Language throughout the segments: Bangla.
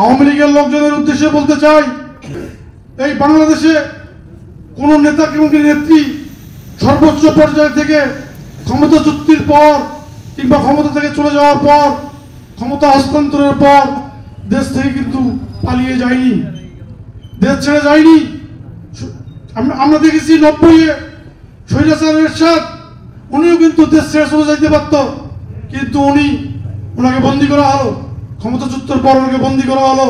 আওয়ামী লীগের লোকজনের উদ্দেশ্যে বলতে চাই, এই বাংলাদেশে কোন নেতা কিংবা নেত্রী সর্বোচ্চ পর্যায় থেকে ক্ষমতা চুক্তির পর কিংবা ক্ষমতা থেকে চলে যাওয়ার পর, ক্ষমতা হস্তান্তরের পর দেশ থেকে কিন্তু পালিয়ে যায়নি, দেশ ছেড়ে যায়নি। আমরা দেখেছি 90-এ স্বৈরাচার এরশাদ, উনিও কিন্তু দেশ ছেড়ে চলে যাইতে পারত, কিন্তু ওনাকে বন্দী করা হলো। ক্ষমতাচ্যুতের পর ওনাকে বন্দী করা হলো,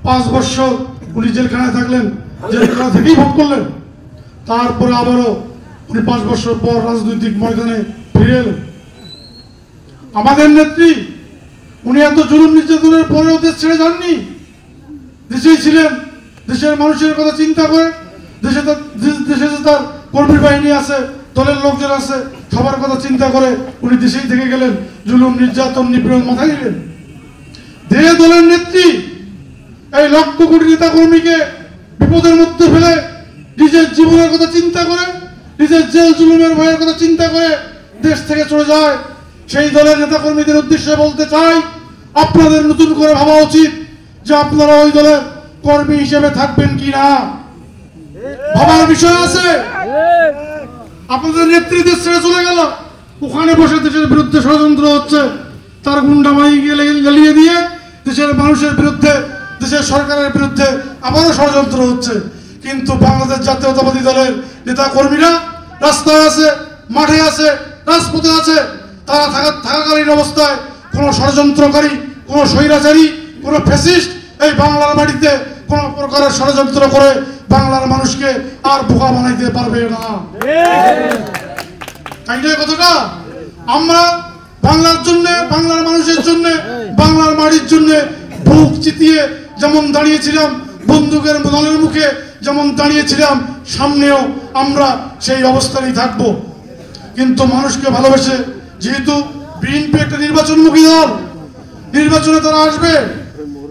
5 বছর উনি জেলখানায় থাকলেন, জেলখানা থেকেই ভোট করলেন। তারপরে আবারও উনি 5 বছর পর রাজনৈতিক ময়দানে ফিরে এলেন। আমাদের নেত্রী উনি এত জুলুম নির্যাতনের পরেও দেশ ছেড়ে যাননি, দেশেই ছিলেন। দেশের মানুষের কথা চিন্তা করে, দেশে তার কর্মী বাহিনী আছে, দলের লোকজন আছে, সবার কথা চিন্তা করে উনি দেশেই থেকে গেলেন। জুলুম নির্যাতন নিপীড়ন মাথায় নিলেন। যে দলের নেত্রী এই লক্ষ কোটি নেতা কর্মীকে বিপদের মধ্যে ফেলে নিজের জীবনের কথা চিন্তা করে, নিজের জেল জুলুমের ভয়ের কথা চিন্তা করে দেশ থেকে চলে যায়, সেই দলের নেতা কর্মীদের উদ্দেশ্যে বলতে চাই, আপনাদের নতুন করে ভাবা উচিত যে আপনারা ওই দলের কর্মী হিসেবে থাকবেন কি না। ভাবার বিষয় আছে। আপনাদের নেত্রী দেশ ছেড়ে চলে গেল, ওখানে বসে দেশের বিরুদ্ধে ষড়যন্ত্র হচ্ছে, তার গুন্ডামাই জ্বালিয়ে দিয়ে দেশের মানুষের বিরুদ্ধে, দেশের সরকারের বিরুদ্ধে আবারও ষড়যন্ত্র হচ্ছে। কিন্তু বাংলাদেশ জাতীয়তাবাদী দলের নেতা কর্মীরা রাস্তায় আছে, মাঠে আছে, রাজপথে আছে। তারা থাকাকালীন অবস্থায় কোনো ষড়যন্ত্রকারী, কোনো স্বৈরাচারী, কোনো ফ্যাসিস্ট এই বাংলার মাটিতে কোনো প্রকারের ষড়যন্ত্র করে বাংলার মানুষকে আর বোকা বানাইতে পারবে না। তাই না কথাটা? আমরা বাংলার জন্য, বাংলার মানুষের জন্য, বাংলার মাটির জন্য বুক চিতিয়ে যেমন দাঁড়িয়েছিলাম, বন্দুকের নলের মুখে যেমন দাঁড়িয়েছিলাম, সামনেও আমরা সেই অবস্থানেই থাকবো। কিন্তু মানুষকে ভালোবেসে, যেহেতু বিএনপি একটা নির্বাচনমুখী দল, নির্বাচনে তারা আসবে,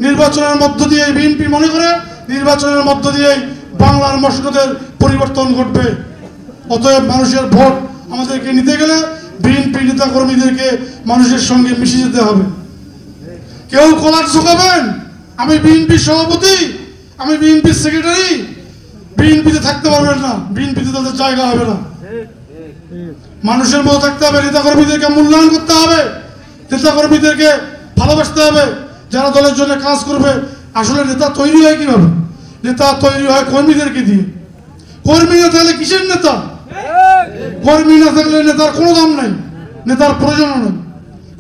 নির্বাচনের মধ্য দিয়ে বিএনপি মনে করে নির্বাচনের মধ্য দিয়েই বাংলার মসনদের পরিবর্তন ঘটবে। অতএব মানুষের ভোট আমাদেরকে নিতে গেলে বিএনপি নেতা কর্মীদেরকে মানুষের সঙ্গে মিশে যেতে হবে। কেউ কলার ঝোঁকাবেন, আমি বিএনপির সভাপতি, আমি বিএনপির সেক্রেটারি, বিএনপিতে থাকতে পারবেন না, বিএনপিতে তাদের জায়গা হবে না। মানুষের মতো থাকতে হবে, নেতা কর্মীদেরকে মূল্যায়ন করতে হবে, নেতা কর্মীদেরকে ভালোবাসতে হবে, যারা দলের জন্য কাজ করবে। আসলে নেতা তৈরি হয় কিভাবে? নেতা তৈরি হয় কর্মীদেরকে দিয়ে। কর্মী না থাকলে কিসের নেতা? কর্মী না থাকলে নেতার কোনো দাম নাই, নেতার প্রয়োজনও নেই।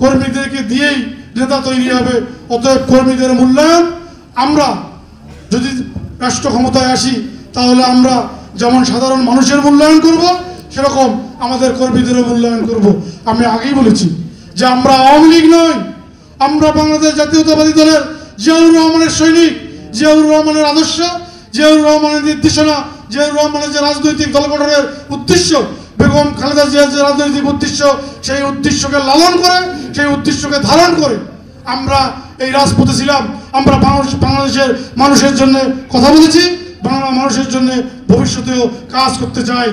কর্মীদেরকে দিয়েই নেতা তৈরি হবে। অতএব কর্মীদের মূল্যায়ন, আমরা যদি রাষ্ট্র ক্ষমতায় আসি তাহলে আমরা যেমন সাধারণ মানুষের মূল্যায়ন করব, সেরকম আমাদের কর্মীদেরও মূল্যায়ন করব। আমি আগেই বলেছি যে আমরা আওয়ামী লীগ নই, আমরা বাংলাদেশ জাতীয়তাবাদী দলের জিয়াউর রহমানের সৈনিক, জিয়াউর রহমানের আদর্শ, জিয়াউর রহমানের নির্দেশনা, জিয়াউর রহমানের যে রাজনৈতিক দল গঠনের উদ্দেশ্য, বেগম খালেদা জিয়ার যে রাজনৈতিক উদ্দেশ্য, সেই উদ্দেশ্যকে লালন করে, সেই উদ্দেশ্যকে ধারণ করে আমরা এই রাজপথে ছিলাম। আমরা বাংলাদেশের মানুষের জন্য কথা বলেছি, বাংলা মানুষের জন্য ভবিষ্যতেও কাজ করতে চাই।